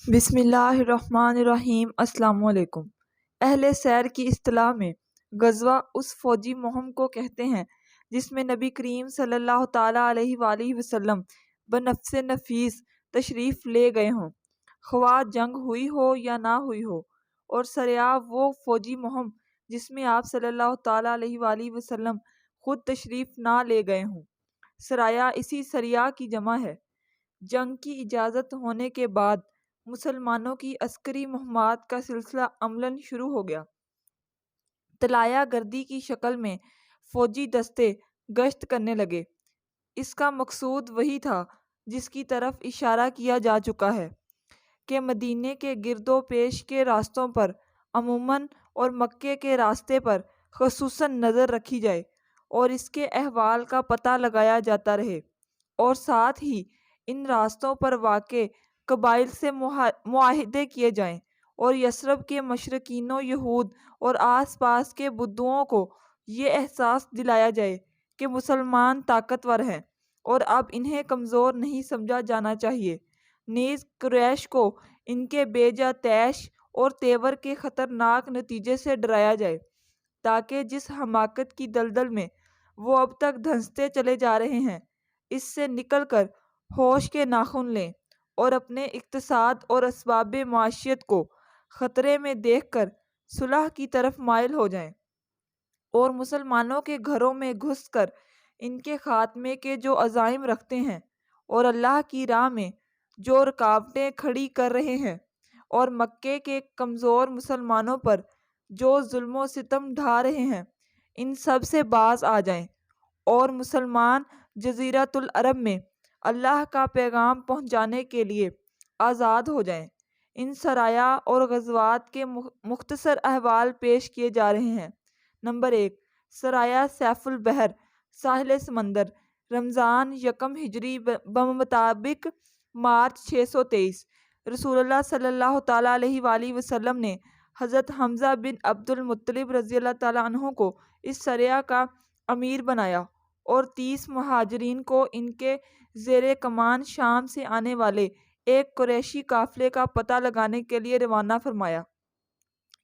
بسم اللہ الرحمن الرحیم۔ السلام علیکم۔ اہل سیر کی اصطلاح میں غزوہ اس فوجی مہم کو کہتے ہیں جس میں نبی کریم صلی اللہ تعالیٰ علیہ وآلہ وسلم بنفس نفیس تشریف لے گئے ہوں، خواہ جنگ ہوئی ہو یا نہ ہوئی ہو، اور سریہ وہ فوجی مہم جس میں آپ صلی اللہ تعالیٰ علیہ وآلہ وسلم خود تشریف نہ لے گئے ہوں۔ سرایہ اسی سریہ کی جمع ہے۔ جنگ کی اجازت ہونے کے بعد مسلمانوں کی عسکری مہمات کا سلسلہ عملاً شروع ہو گیا۔ طلایہ گردی کی شکل میں فوجی دستے گشت کرنے لگے۔ اس کا مقصود وہی تھا جس کی طرف اشارہ کیا جا چکا ہے کہ مدینے کے گرد و پیش کے راستوں پر عموماً اور مکے کے راستے پر خصوصاً نظر رکھی جائے اور اس کے احوال کا پتہ لگایا جاتا رہے، اور ساتھ ہی ان راستوں پر واقع قبائل سے معاہدے کیے جائیں اور یثرب کے مشرکین و یہود اور آس پاس کے بدوؤں کو یہ احساس دلایا جائے کہ مسلمان طاقتور ہیں اور اب انہیں کمزور نہیں سمجھا جانا چاہیے۔ نیز قریش کو ان کے بے جا طیش اور تیور کے خطرناک نتیجے سے ڈرایا جائے تاکہ جس حماقت کی دلدل میں وہ اب تک دھنستے چلے جا رہے ہیں اس سے نکل کر ہوش کے ناخن لیں اور اپنے اقتصاد اور اسباب معیشت کو خطرے میں دیکھ کر صلح کی طرف مائل ہو جائیں، اور مسلمانوں کے گھروں میں گھس کر ان کے خاتمے کے جو عزائم رکھتے ہیں اور اللہ کی راہ میں جو رکاوٹیں کھڑی کر رہے ہیں اور مکے کے کمزور مسلمانوں پر جو ظلم و ستم ڈھا رہے ہیں، ان سب سے باز آ جائیں اور مسلمان جزیرۃ العرب میں اللہ کا پیغام پہنچانے کے لیے آزاد ہو جائیں۔ ان سرایہ اور غزوات کے مختصر احوال پیش کیے جا رہے ہیں۔ نمبر 1، سرایہ سیف البحر، ساحل سمندر، رمضان یکم ہجری بمطابق مارچ 623۔ رسول اللہ صلی اللہ تعالیٰ علیہ وآلہ وسلم نے حضرت حمزہ بن عبد المطلب رضی اللہ تعالیٰ عنہ کو اس سریہ کا امیر بنایا اور 30 مہاجرین کو ان کے زیر کمان شام سے آنے والے ایک قریشی قافلے کا پتہ لگانے کے لیے روانہ فرمایا۔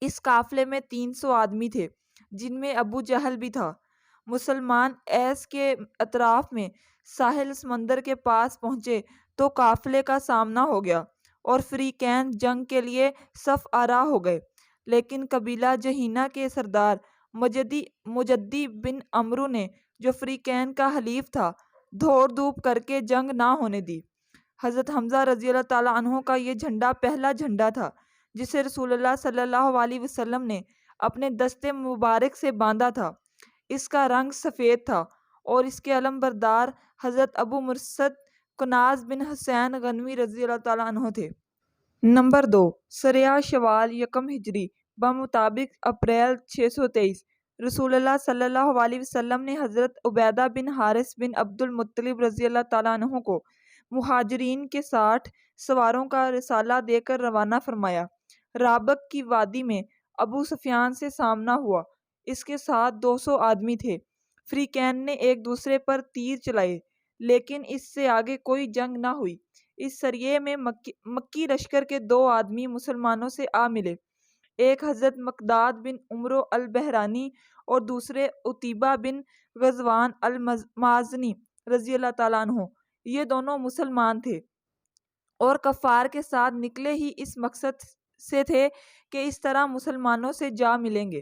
اس قافلے میں 300 آدمی تھے جن میں ابو جہل بھی تھا۔ مسلمان ایس کے اطراف میں ساحل سمندر کے پاس پہنچے تو قافلے کا سامنا ہو گیا اور فریقین جنگ کے لیے صف آرا ہو گئے، لیکن قبیلہ جہینہ کے سردار مجدی بن عمرو نے جو فریقین کا حلیف تھا دھوڑ دھوپ کر کے جنگ نہ ہونے دی۔ حضرت حمزہ رضی اللہ تعالیٰ عنہ کا یہ جھنڈا پہلا جھنڈا تھا جسے رسول اللہ صلی اللہ علیہ وسلم نے اپنے دستے مبارک سے باندھا تھا۔ اس کا رنگ سفید تھا اور اس کے علم بردار حضرت ابو مرثد کناز بن حسین غنوی رضی اللہ تعالیٰ عنہ تھے۔ نمبر 2، سریہ شوال یکم ہجری بمطابق اپریل 623۔ رسول اللہ صلی اللہ علیہ وسلم نے حضرت عبیدہ بن حارث بن عبد المطلب رضی اللہ تعالیٰ عنہ کو مہاجرین کے 60 سواروں کا رسالہ دے کر روانہ فرمایا۔ رابق کی وادی میں ابو سفیان سے سامنا ہوا۔ اس کے ساتھ 200 آدمی تھے۔ فریقین نے ایک دوسرے پر تیر چلائے لیکن اس سے آگے کوئی جنگ نہ ہوئی۔ اس سریے میں مکی لشکر کے 2 آدمی مسلمانوں سے آ ملے، ایک حضرت مقداد بن عمرو البحرانی اور دوسرے عتیبہ بن غزوان المازنی رضی اللہ تعالیٰ عنہ۔ یہ دونوں مسلمان تھے اور کفار کے ساتھ نکلے ہی اس مقصد سے تھے کہ اس طرح مسلمانوں سے جا ملیں گے۔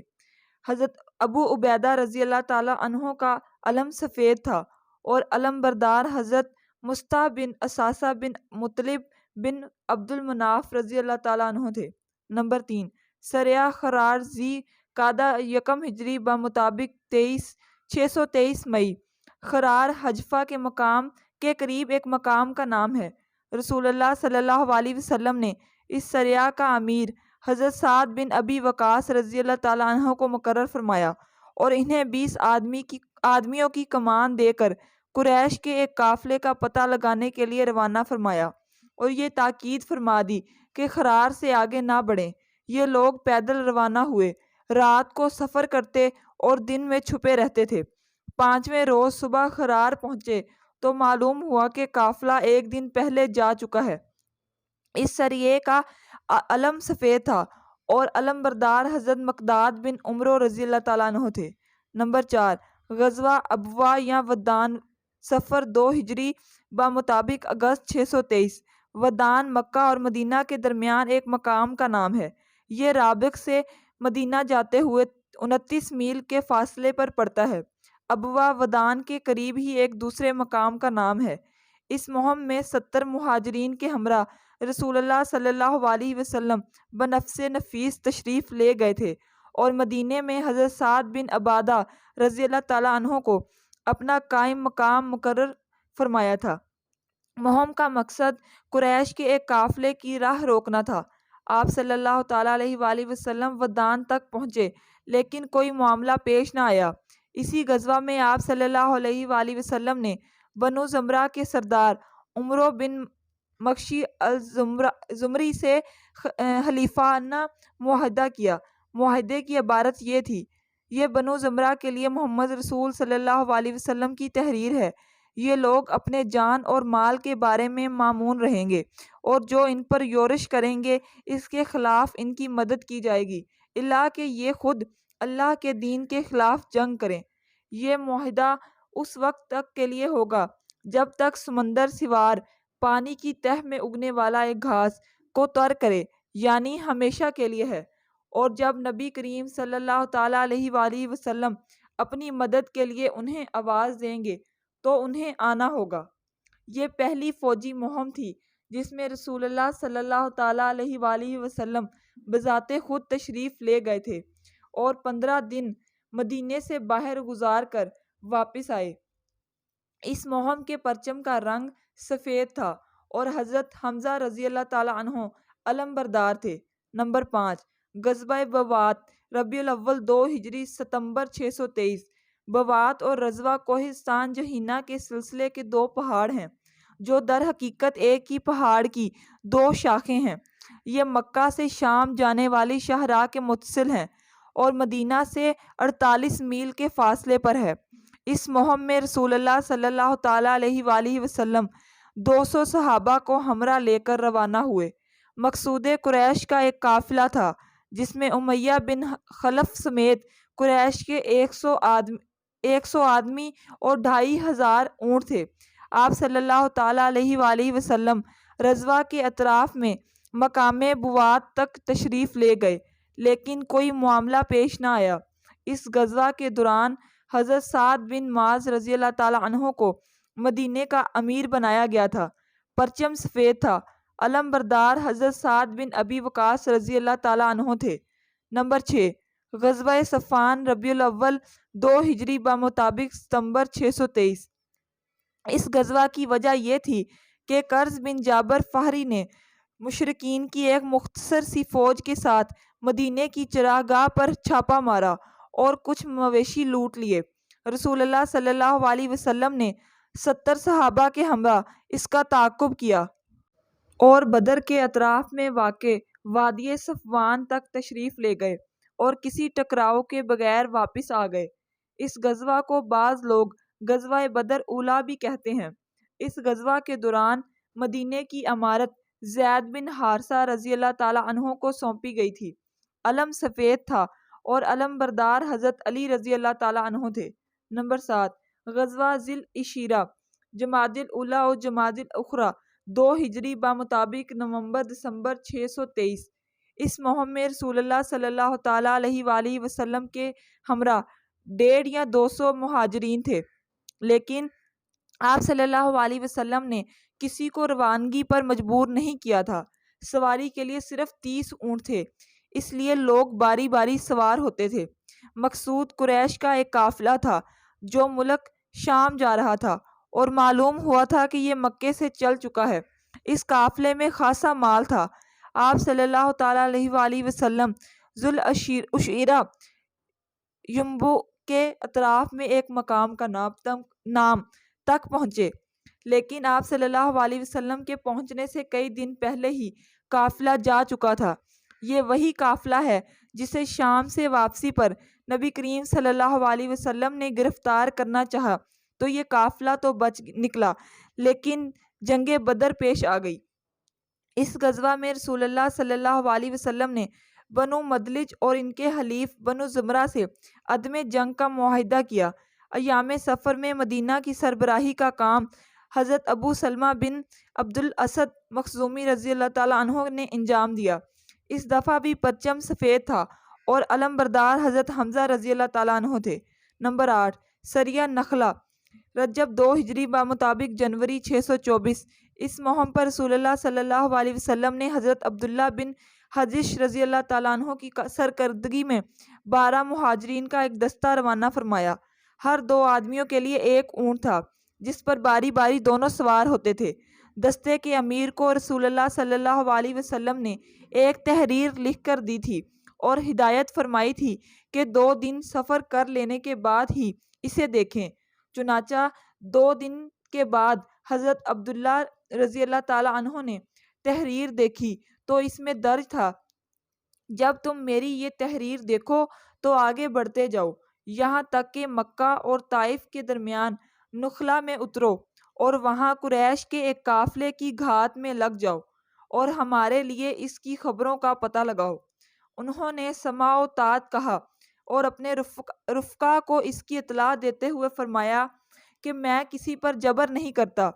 حضرت ابو عبیدہ رضی اللہ تعالیٰ عنہ کا علم سفید تھا اور علم بردار حضرت مصطح بن اساسہ بن مطلب بن عبد المناف رضی اللہ تعالیٰ عنہ تھے۔ نمبر 3، سریہ خرار ذی قعدہ یکم ہجری بمطابق 623 مئی۔ خرار حجفہ کے مقام کے قریب ایک مقام کا نام ہے۔ رسول اللہ صلی اللہ علیہ وسلم نے اس سریہ کا امیر حضرت سعد بن ابی وقاص رضی اللہ تعالیٰ عنہ کو مقرر فرمایا اور انہیں 20 آدمیوں کی کمان دے کر قریش کے ایک قافلے کا پتہ لگانے کے لیے روانہ فرمایا اور یہ تاکید فرما دی کہ خرار سے آگے نہ بڑھیں۔ یہ لوگ پیدل روانہ ہوئے، رات کو سفر کرتے اور دن میں چھپے رہتے تھے۔ 5ویں روز صبح خرار پہنچے تو معلوم ہوا کہ قافلہ ایک دن پہلے جا چکا ہے۔ اس سریے کا علم سفید تھا اور علم بردار حضرت مقداد بن عمرو رضی اللہ تعالیٰ عنہ تھے۔ نمبر 4، غزوہ ابوا یا ودان، صفر 2 ہجری بمطابق اگست 623۔ ودان مکہ اور مدینہ کے درمیان ایک مقام کا نام ہے۔ یہ رابغ سے مدینہ جاتے ہوئے 29 میل کے فاصلے پر پڑتا ہے۔ ابوا ودان کے قریب ہی ایک دوسرے مقام کا نام ہے۔ اس مہم میں 70 مہاجرین کے ہمراہ رسول اللہ صلی اللہ علیہ وسلم بنفس نفیس تشریف لے گئے تھے اور مدینے میں حضرت سعد بن عبادہ رضی اللہ تعالیٰ عنہ کو اپنا قائم مقام مقرر فرمایا تھا۔ مہم کا مقصد قریش کے ایک قافلے کی راہ روکنا تھا۔ آپ صلی اللہ تعالیٰ علیہ وآلہ وسلم ودان تک پہنچے لیکن کوئی معاملہ پیش نہ آیا۔ اسی غزوہ میں آپ صلی اللہ علیہ وآلہ وسلم نے بنو زمرہ کے سردار عمرو بن مکشی الزمری سے حلیفانہ معاہدہ کیا۔ معاہدے کی عبارت یہ تھی: یہ بنو زمرہ کے لیے محمد رسول صلی اللہ علیہ وسلم کی تحریر ہے۔ یہ لوگ اپنے جان اور مال کے بارے میں مامون رہیں گے اور جو ان پر یورش کریں گے اس کے خلاف ان کی مدد کی جائے گی، الا کہ یہ خود اللہ کے دین کے خلاف جنگ کریں۔ یہ معاہدہ اس وقت تک کے لیے ہوگا جب تک سمندر سوار پانی کی تہ میں اگنے والا ایک گھاس کو تر کرے، یعنی ہمیشہ کے لیے ہے، اور جب نبی کریم صلی اللہ تعالیٰ علیہ وآلہ وسلم اپنی مدد کے لیے انہیں آواز دیں گے تو انہیں آنا ہوگا۔ یہ پہلی فوجی مہم تھی جس میں رسول اللہ صلی اللہ تعالیٰ علیہ وآلہ وسلم بذات خود تشریف لے گئے تھے اور 15 دن مدینے سے باہر گزار کر واپس آئے۔ اس مہم کے پرچم کا رنگ سفید تھا اور حضرت حمزہ رضی اللہ تعالیٰ عنہ علم بردار تھے۔ نمبر 5، غزوہ بوات، ربیع الاول 2 ہجری ستمبر 623۔ بوات اور رضوہ کوہستان جہینہ کے سلسلے کے 2 پہاڑ ہیں جو در حقیقت ایک ہی پہاڑ کی 2 شاخیں ہیں۔ یہ مکہ سے شام جانے والی شاہراہ کے متصل ہیں اور مدینہ سے 48 میل کے فاصلے پر ہے۔ اس مہم میں رسول اللہ صلی اللہ تعالیٰ علیہ وآلہ وسلم 200 صحابہ کو ہمراہ لے کر روانہ ہوئے۔ مقصود قریش کا ایک قافلہ تھا جس میں امیہ بن خلف سمیت قریش کے 100 آدمی اور 2500 اونٹ تھے۔ آپ صلی اللہ تعالیٰ علیہ وآلہ وسلم رضوہ کے اطراف میں مقام بوات تک تشریف لے گئے لیکن کوئی معاملہ پیش نہ آیا۔ اس غزوہ کے دوران حضرت سعد بن معاذ رضی اللہ تعالیٰ عنہ کو مدینے کا امیر بنایا گیا تھا۔ پرچم سفید تھا۔ علم بردار حضرت سعد بن ابی وقاص رضی اللہ تعالیٰ عنہ تھے۔ نمبر 6، غزوہ صفان، ربیع الاول 2 ہجری بمطابق ستمبر 623۔ اس غزوہ کی وجہ یہ تھی کہ قرظ بن جابر فہری نے مشرکین کی ایک مختصر سی فوج کے ساتھ مدینے کی چراگاہ پر چھاپا مارا اور کچھ مویشی لوٹ لیے۔ رسول اللہ صلی اللہ علیہ وسلم نے 70 صحابہ کے ہمراہ اس کا تعاقب کیا اور بدر کے اطراف میں واقع وادی صفوان تک تشریف لے گئے اور کسی ٹکراؤ کے بغیر واپس آ گئے۔ اس غزوہ کو بعض لوگ غزوہ بدر اولیٰ بھی کہتے ہیں۔ اس غزوہ کے دوران مدینے کی امارت زید بن حارثہ رضی اللہ تعالیٰ عنہ کو سونپی گئی تھی۔ علم سفید تھا اور علم بردار حضرت علی رضی اللہ تعالیٰ عنہ تھے۔ نمبر 7، غزوہ ذی العشیرہ، جمادی الاولیٰ اور جمادی الاخری 2 ہجری بمطابق نومبر دسمبر 623۔ اس مہم میں رسول اللہ صلی اللہ تعالیٰ علیہ وآلہ وسلم کے ہمراہ 150 یا 200 مہاجرین تھے، لیکن آپ صلی اللہ علیہ وسلم نے کسی کو روانگی پر مجبور نہیں کیا تھا۔ سواری کے لیے صرف 30 اونٹ تھے، اس لیے لوگ باری باری سوار ہوتے تھے۔ مقصود قریش کا ایک قافلہ تھا جو ملک شام جا رہا تھا اور معلوم ہوا تھا کہ یہ مکے سے چل چکا ہے۔ اس قافلے میں خاصا مال تھا۔ آپ صلی اللہ تعالیٰ علیہ وآلہ وسلم ذی العشیرہ ینبو کے اطراف میں ایک مقام کا نام تک پہنچے، لیکن آپ صلی اللہ علیہ وسلم کے پہنچنے سے کئی دن پہلے ہی قافلہ جا چکا تھا۔ یہ وہی قافلہ ہے جسے شام سے واپسی پر نبی کریم صلی اللہ علیہ وسلم نے گرفتار کرنا چاہا تو یہ قافلہ تو بچ نکلا لیکن جنگ بدر پیش آ گئی۔ اس غزوہ میں رسول اللہ صلی اللہ علیہ وسلم نے بنو مدلج اور ان کے حلیف بنو زمرہ سے عدم جنگ کا معاہدہ کیا۔ ایام سفر میں مدینہ کی سربراہی کا کام حضرت ابو سلمہ بن عبد الاسد مخزومی رضی اللہ تعالیٰ عنہ نے انجام دیا۔ اس دفعہ بھی پرچم سفید تھا اور علم بردار حضرت حمزہ رضی اللہ تعالیٰ عنہ تھے۔ نمبر 8، سریہ نخلہ، رجب 2 ہجری بمطابق جنوری 624۔ اس مہم پر رسول اللہ صلی اللہ علیہ وسلم نے حضرت عبداللہ بن حجش رضی اللہ تعالیٰ عنہ کی سرکردگی میں 12 مہاجرین کا ایک دستہ روانہ فرمایا۔ ہر 2 آدمیوں کے لیے ایک اونٹ تھا جس پر باری باری دونوں سوار ہوتے تھے۔ دستے کے امیر کو رسول اللہ صلی اللہ علیہ وسلم نے ایک تحریر لکھ کر دی تھی اور ہدایت فرمائی تھی کہ 2 دن سفر کر لینے کے بعد ہی اسے دیکھیں۔ چنانچہ 2 دن کے بعد حضرت عبداللہ رضی اللہ تعالیٰ عنہ نے تحریر دیکھی تو اس میں درج تھا، جب تم میری یہ تحریر دیکھو تو آگے بڑھتے جاؤ یہاں تک کہ مکہ اور طائف کے درمیان نخلا میں اترو اور وہاں قریش کے ایک قافلے کی گھات میں لگ جاؤ اور ہمارے لیے اس کی خبروں کا پتہ لگاؤ۔ انہوں نے سماع و طاعت کہا اور اپنے رفقا کو اس کی اطلاع دیتے ہوئے فرمایا کہ میں کسی پر جبر نہیں کرتا،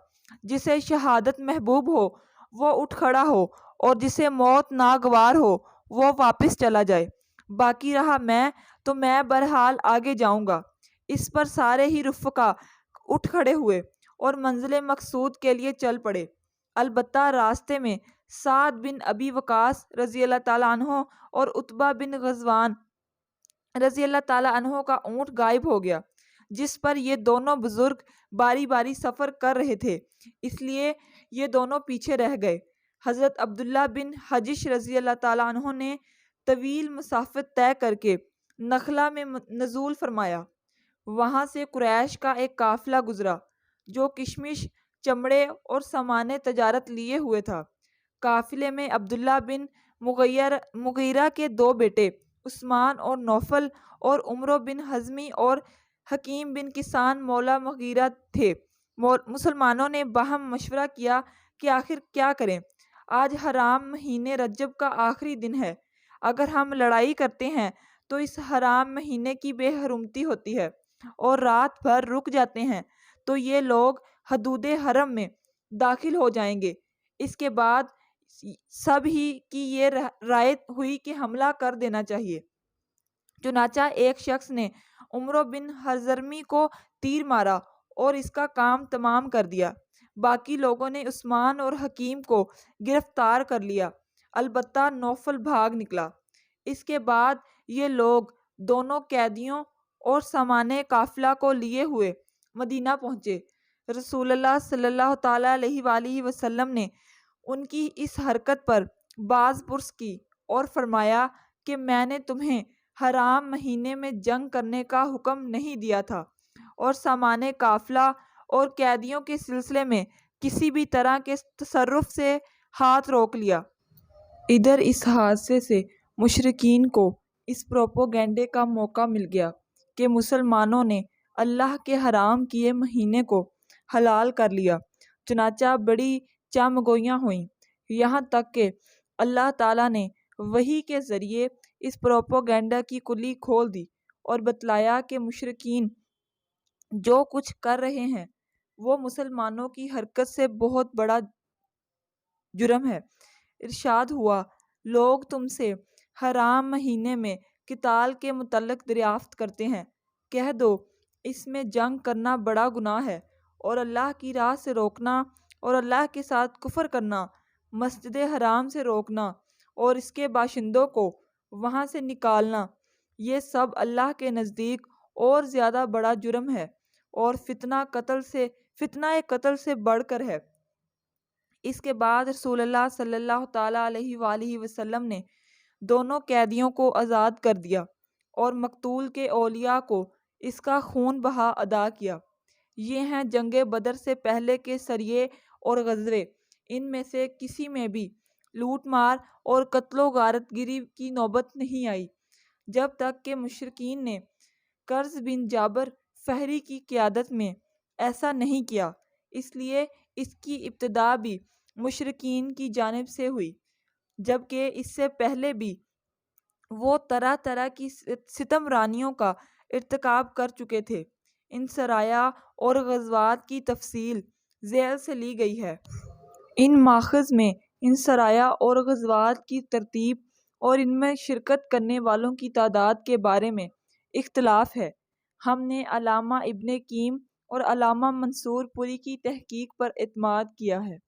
جسے شہادت محبوب ہو وہ اٹھ کھڑا ہو اور جسے موت ناگوار ہو وہ واپس چلا جائے، باقی رہا میں بہرحال آگے جاؤں گا۔ اس پر سارے ہی رفقا اٹھ کھڑے ہوئے اور منزل مقصود کے لیے چل پڑے۔ البتہ راستے میں سعد بن ابی وقاص رضی اللہ تعالیٰ عنہ اور عتبہ بن غزوان رضی اللہ تعالیٰ عنہ کا اونٹ غائب ہو گیا، جس پر یہ دونوں بزرگ باری باری سفر کر رہے تھے، اس لیے یہ دونوں پیچھے رہ گئے۔ حضرت عبداللہ بن حجش رضی اللہ تعالیٰ عنہ نے طویل مسافت طے کر کے نخلا میں نزول فرمایا۔ وہاں سے قریش کا ایک قافلہ گزرا جو کشمش، چمڑے اور سامان تجارت لیے ہوئے تھا۔ قافلے میں عبداللہ بن مغیرہ کے 2 بیٹے عثمان اور نوفل اور عمرو بن حزمی اور حکیم بن کسان مولا مغیرہ تھے۔ مسلمانوں نے باہم مشورہ کیا کہ آخر کیا کریں، آج حرام مہینے رجب کا آخری دن ہے، اگر ہم لڑائی کرتے ہیں تو اس حرام مہینے کی بے حرمتی ہوتی ہے، اور رات بھر رک جاتے ہیں تو یہ لوگ حدود حرم میں داخل ہو جائیں گے۔ اس کے بعد سب ہی کی یہ رائے ہوئی کہ حملہ کر دینا چاہیے۔ چنانچہ ایک شخص نے عمرو بن حضرمی کو تیر مارا اور اس کا کام تمام کر دیا۔ باقی لوگوں نے عثمان اور حکیم کو گرفتار کر لیا، البتہ نوفل بھاگ نکلا۔ اس کے بعد یہ لوگ دونوں قیدیوں اور سامان قافلہ کو لیے ہوئے مدینہ پہنچے۔ رسول اللہ صلی اللہ تعالیٰ علیہ وآلہ وسلم نے ان کی اس حرکت پر باز پرس کی اور فرمایا کہ میں نے تمہیں حرام مہینے میں جنگ کرنے کا حکم نہیں دیا تھا، اور سامان قافلہ اور قیدیوں کے سلسلے میں کسی بھی طرح کے تصرف سے ہاتھ روک لیا۔ ادھر اس حادثے سے مشرکین کو اس پروپوگنڈے کا موقع مل گیا کہ مسلمانوں نے اللہ کے حرام کیے مہینے کو حلال کر لیا۔ چنانچہ بڑی چامگوئیاں ہوئیں، یہاں تک کہ اللہ تعالیٰ نے وحی کے ذریعے اس پروپوگنڈا کی کلی کھول دی اور بتلایا کہ مشرکین جو کچھ کر رہے ہیں وہ مسلمانوں کی حرکت سے بہت بڑا جرم ہے۔ ارشاد ہوا، لوگ تم سے حرام مہینے میں قتال کے متعلق دریافت کرتے ہیں، کہہ دو اس میں جنگ کرنا بڑا گناہ ہے، اور اللہ کی راہ سے روکنا اور اللہ کے ساتھ کفر کرنا، مسجد حرام سے روکنا اور اس کے باشندوں کو وہاں سے نکالنا، یہ سب اللہ کے نزدیک اور زیادہ بڑا جرم ہے اور فتنہ قتل سے بڑھ کر ہے۔ اس کے بعد رسول اللہ صلی اللہ تعالیٰ علیہ وآلہ وسلم نے دونوں قیدیوں کو آزاد کر دیا اور مقتول کے اولیاء کو اس کا خون بہا ادا کیا۔ یہ ہیں جنگ بدر سے پہلے کے سریے اور غزوے، ان میں سے کسی میں بھی لوٹ مار اور قتل و غارت گری کی نوبت نہیں آئی جب تک کہ مشرکین نے قرظ بن جابر فہری کی قیادت میں ایسا نہیں کیا۔ اس لیے اس کی ابتدا بھی مشرکین کی جانب سے ہوئی، جبکہ اس سے پہلے بھی وہ طرح طرح کی ستم رانیوں کا ارتکاب کر چکے تھے۔ ان سرایہ اور غزوات کی تفصیل ذیل سے لی گئی ہے۔ ان ماخذ میں ان سرایہ اور غزوات کی ترتیب اور ان میں شرکت کرنے والوں کی تعداد کے بارے میں اختلاف ہے۔ ہم نے علامہ ابن قیم اور علامہ منصور پوری کی تحقیق پر اعتماد کیا ہے۔